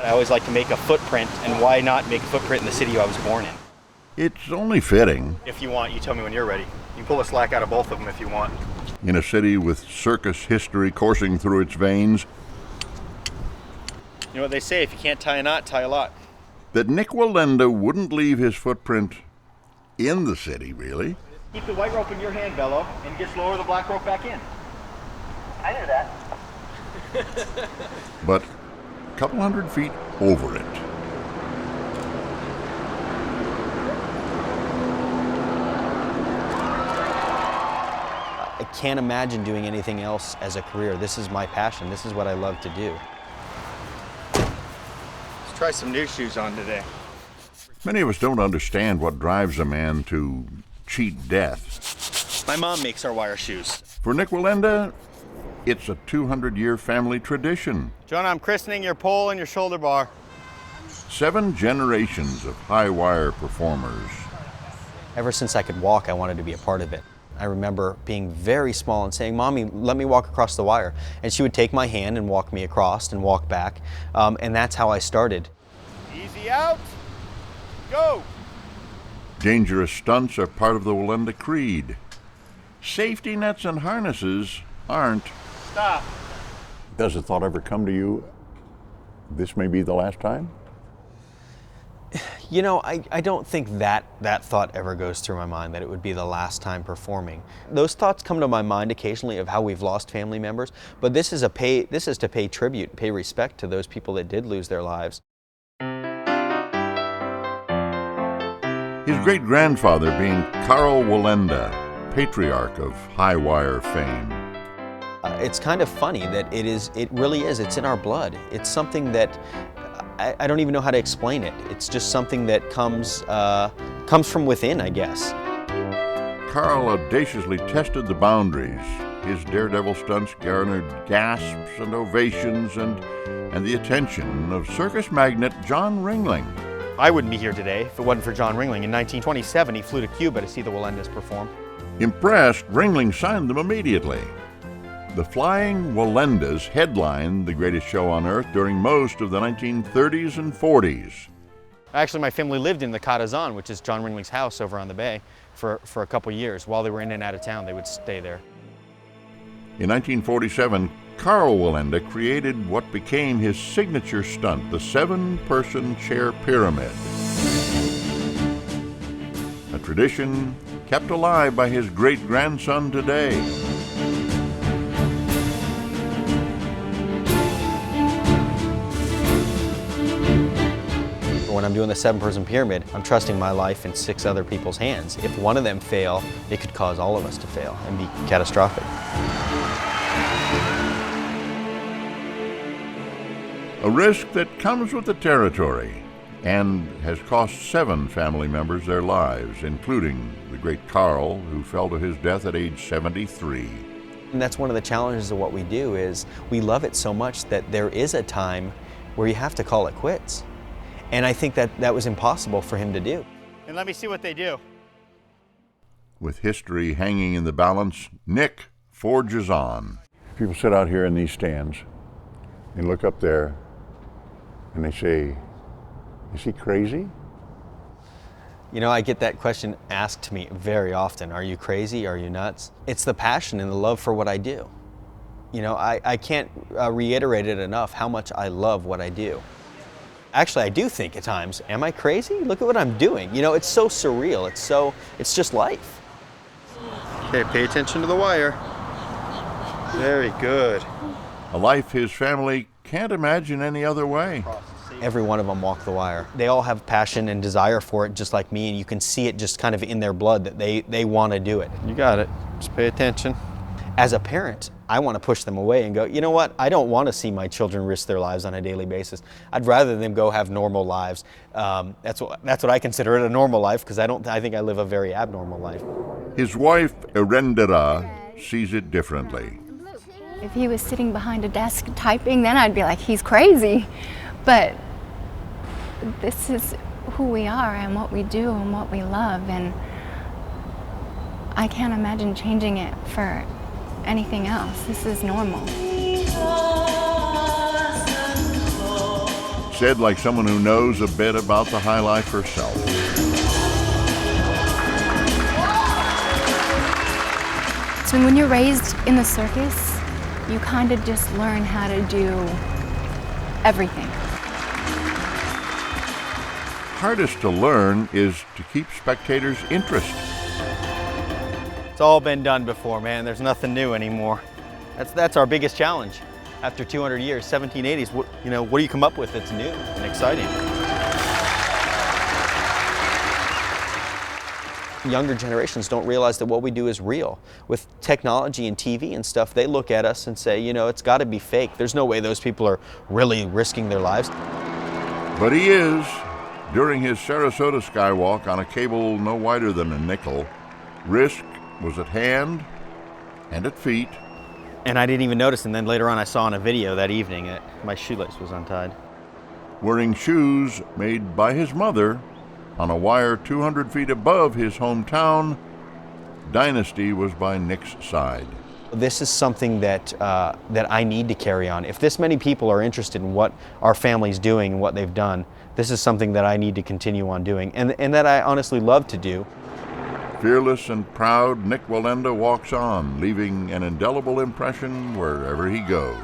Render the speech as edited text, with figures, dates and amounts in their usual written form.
I always like to make a footprint, and why not make a footprint in the city I was born in? It's only fitting. If you want, you tell me when you're ready. You can pull the slack out of both of them if you want. In a city with circus history coursing through its veins, You know what they say, if you can't tie a knot, tie a lot. that Nick Wallenda wouldn't leave his footprint in the city, really. Keep the white rope in your hand, Bello, and just lower the black rope back in. I knew that. But a couple hundred feet over it, I can't imagine doing anything else as a career. This is my passion. This is what I love to do. Let's try some new shoes on today. many of us don't understand what drives a man to cheat death. My mom makes our wire shoes. For Nick Wallenda, it's a 200-year family tradition. Jonah, I'm christening your pole and your shoulder bar. 7 generations of high wire performers. Ever since I could walk, I wanted to be a part of it. I remember being very small and saying, "Mommy, let me walk across the wire." And she would take my hand and walk me across and walk back. And that's how I started. Easy out. Go. Dangerous stunts are part of the Wallenda creed. Safety nets and harnesses aren't. Stop. Does the thought ever come to you, this may be the last time? You know, I don't think that thought ever goes through my mind, that it would be the last time performing. Those thoughts come to my mind occasionally of how we've lost family members, but this is to pay tribute, pay respect to those people that did lose their lives. His great-grandfather being Carl Wallenda, patriarch of high wire fame. It's kind of funny that it really is, it's in our blood. It's something that I don't even know how to explain it. It's just something that comes from within, I guess. Carl audaciously tested the boundaries. His daredevil stunts garnered gasps and ovations and the attention of circus magnate John Ringling. I wouldn't be here today if it wasn't for John Ringling. In 1927, he flew to Cuba to see the Wallendas perform. Impressed, Ringling signed them immediately. The Flying Wallendas headlined the greatest show on earth during most of the 1930s and 40s. Actually, my family lived in the Catazan, which is John Ringling's house over on the bay, for a couple years. While they were in and out of town, they would stay there. In 1947, Carl Wallenda created what became his signature stunt, the 7-person chair pyramid. A tradition kept alive by his great-grandson today. When I'm doing the 7-person pyramid, I'm trusting my life in 6 other people's hands. If one of them fail, it could cause all of us to fail and be catastrophic. A risk that comes with the territory and has cost 7 family members their lives, including the great Carl, who fell to his death at age 73. And that's one of the challenges of what we do, is we love it so much that there is a time where you have to call it quits. And I think that was impossible for him to do. And let me see what they do. With history hanging in the balance, Nick forges on. People sit out here in these stands and look up there and they say, "Is he crazy?" You know, I get that question asked to me very often. Are you crazy? Are you nuts? It's the passion and the love for what I do. You know, I can't reiterate it enough how much I love what I do. Actually, I do think at times, am I crazy? Look at what I'm doing. You know, it's so surreal. It's just life. Okay, pay attention to the wire. Very good. A life his family can't imagine any other way. Every one of them walk the wire. They all have passion and desire for it, just like me, and you can see it just kind of in their blood that they want to do it. You got it. Just pay attention. As a parent, I want to push them away and go, you know what? I don't want to see my children risk their lives on a daily basis. I'd rather them go have normal lives. That's what I consider it, a normal life, because I think I live a very abnormal life. His wife, Erendera, sees it differently. If he was sitting behind a desk typing, then I'd be like, he's crazy. But this is who we are and what we do and what we love, and I can't imagine changing it for anything else. This is normal. said like someone who knows a bit about the high life herself. So when you're raised in the circus, you kind of just learn how to do everything. Hardest to learn is to keep spectators' interest. It's all been done before, man. There's nothing new anymore. That's our biggest challenge. After 200 years, 1780s, what do you come up with that's new and exciting? Younger generations don't realize that what we do is real. With technology and TV and stuff, they look at us and say, it's got to be fake. There's no way those people are really risking their lives. But he is. During his Sarasota skywalk on a cable no wider than a nickel, risk was at hand and at feet. And I didn't even notice, and then later on I saw in a video that evening that my shoelace was untied. Wearing shoes made by his mother on a wire 200 feet above his hometown, Dynasty was by Nick's side. This is something that I need to carry on. If this many people are interested in what our family's doing and what they've done, this is something that I need to continue on doing and that I honestly love to do. Fearless and proud, Nick Wallenda walks on, leaving an indelible impression wherever he goes.